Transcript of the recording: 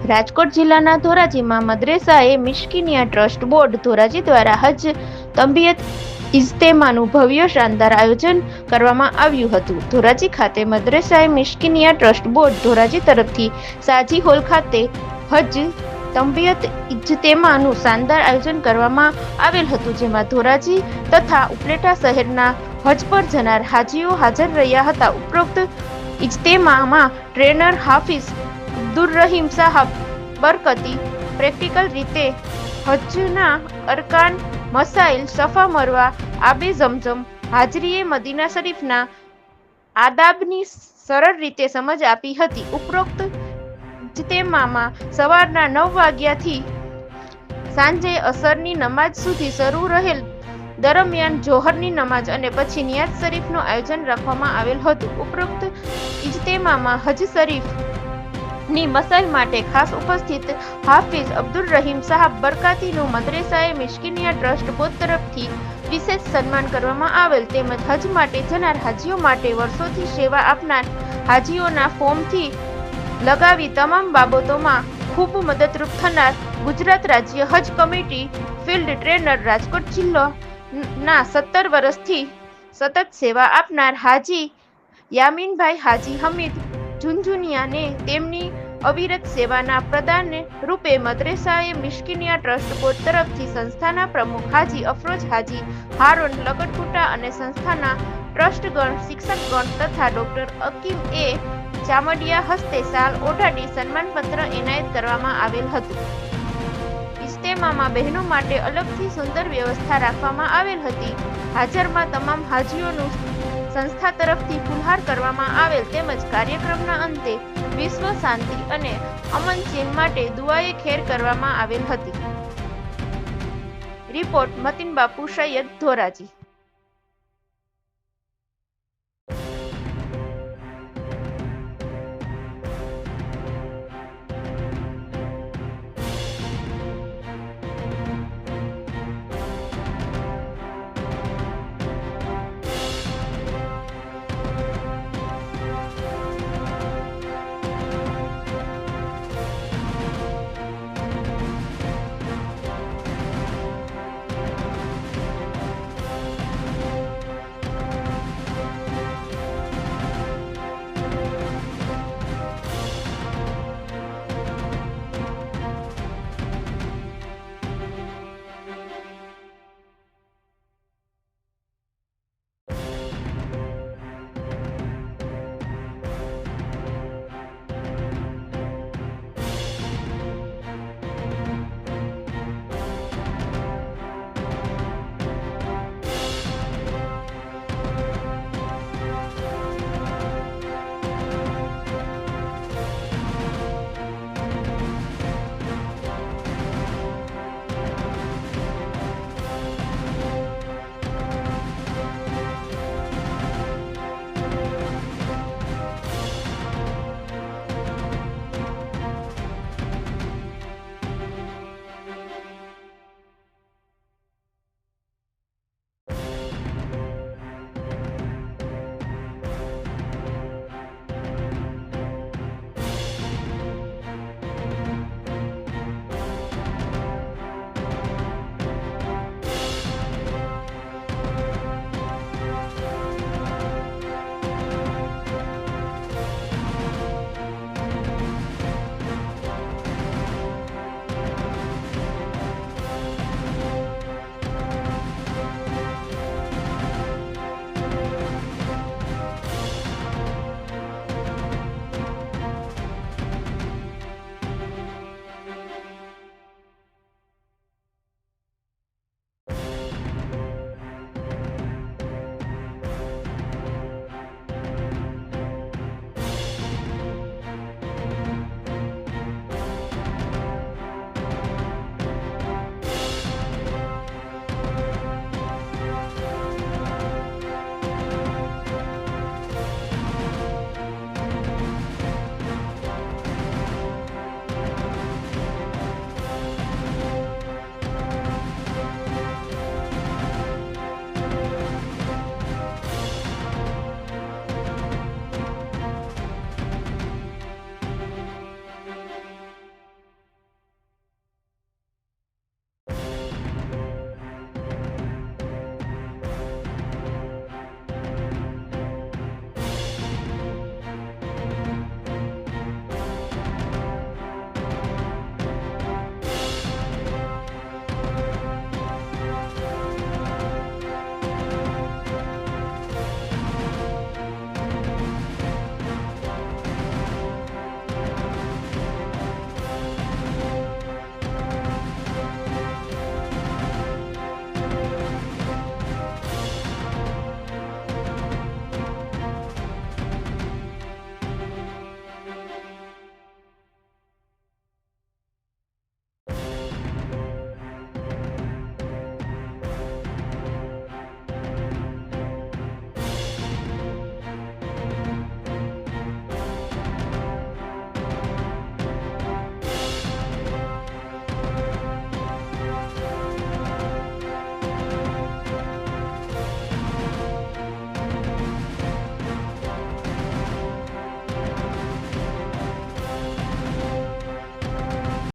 રાજકોટ જિલ્લાના ધોરાજીમાં મદ્રેસા-એ મિસ્કિનિયા trust board Dhoraji દ્વારા હજ તંબિયત ઇજ્તેમાનું ભવ્ય શાનદાર આયોજન કરવામાં આવ્યું હતું. ધોરાજી ખાતે મદ્રેસા-એ મિસ્કિનિયા ટ્રસ્ટ બોર્ડ ધોરાજી તરફથી સાજી હોલ ખાતે હજ તંબિયત ઇજ્તેમાનું શાનદાર આયોજન કરવામાં આવેલ હતું, જેમાં ધોરાજી તથા ઉપલેટા શહેરના હજ પર જનાર હાજીઓ હાજર રહ્યા હતા. ઉપરોક્ત ઇજ્તેમામાં ટ્રેનર હાફિઝ અબ્દુર્રહીમ સાહબ બરકતી પ્રેક્ટિકલ રીતે હજના અરકાન, મસાઇલ, સફા મરવા, આબે ઝમઝમ, હાજરીએ મદીના શરીફના આદાબની સરળ રીતે સમજ આપી હતી. ઉપરોક્ત ઇજ્તેમામાં સવારના 9 વાગ્યાથી સાંજે અસરની નમાજ સુધી શરૂ રહેલ દરમિયાન જોહરની નમાજ અને પછી નિયાઝ શરીફનું આયોજન રાખવામાં આવેલ હતું. ઉપરોક્ત ઇજ્તેમામાં હજ શરીફ ની મસાઇલ માટે ખાસ ઉપસ્થિત હાફિઝ અબ્દુર્રહીમ સાહબ બરકાતીનું મદ્રેસા-એ મિસ્કિનિયા ટ્રસ્ટ બોર્ડ તરફથી વિશેષ સન્માન કરવામાં આવેલ, તેમજ હજ માટે જનાર હાજીઓ માટે વર્ષોથી સેવા આપનાર હાજીઓના ફોર્મથી લગાવી તમામ બાબતોમાં ખૂબ મદદરૂપ થનાર ગુજરાત રાજ્ય હજ કમિટી ફિલ્ડ ટ્રેનર રાજકોટ જિલ્લાના 17 વર્ષથી સતત સેવા આપનાર હાજી યામીનભાઈ હાજી હમીદ ઝુનઝુનિયાને તેમની અવિરત સેવાના પ્રદાન રૂપે મદ્રેસા-એ મિસ્કિનિયા ટ્રસ્ટ બોર્ડ તરફથી સંસ્થાના પ્રમુખ હાજી અફરોજ હાજી હારૂન લગટકુટા અને સંસ્થાના ટ્રસ્ટગણ, શિક્ષકગણ તથા ડોક્ટર અકીમ એ ચામડિયા હસ્તે શાલ ઓઢાડી સન્માનપત્ર એનાયત કરવામાં આવેલ હતું. ઇજ્તેમામાં બહેનો માટે અલગથી સુંદર વ્યવસ્થા રાખવામાં આવેલ હતી. હાજરમાં તમામ હાજીઓનું સંસ્થા તરફથી ફુલહાર કરવામાં આવેલ, તેમજ કાર્યક્રમના અંતે વિશ્વ શાંતિ અને અમન ચેન માટે દુઆએ ખેર કરવામાં આવેલ હતી. રિપોર્ટ મતીન બાપુ સૈયદ, ધોરાજી.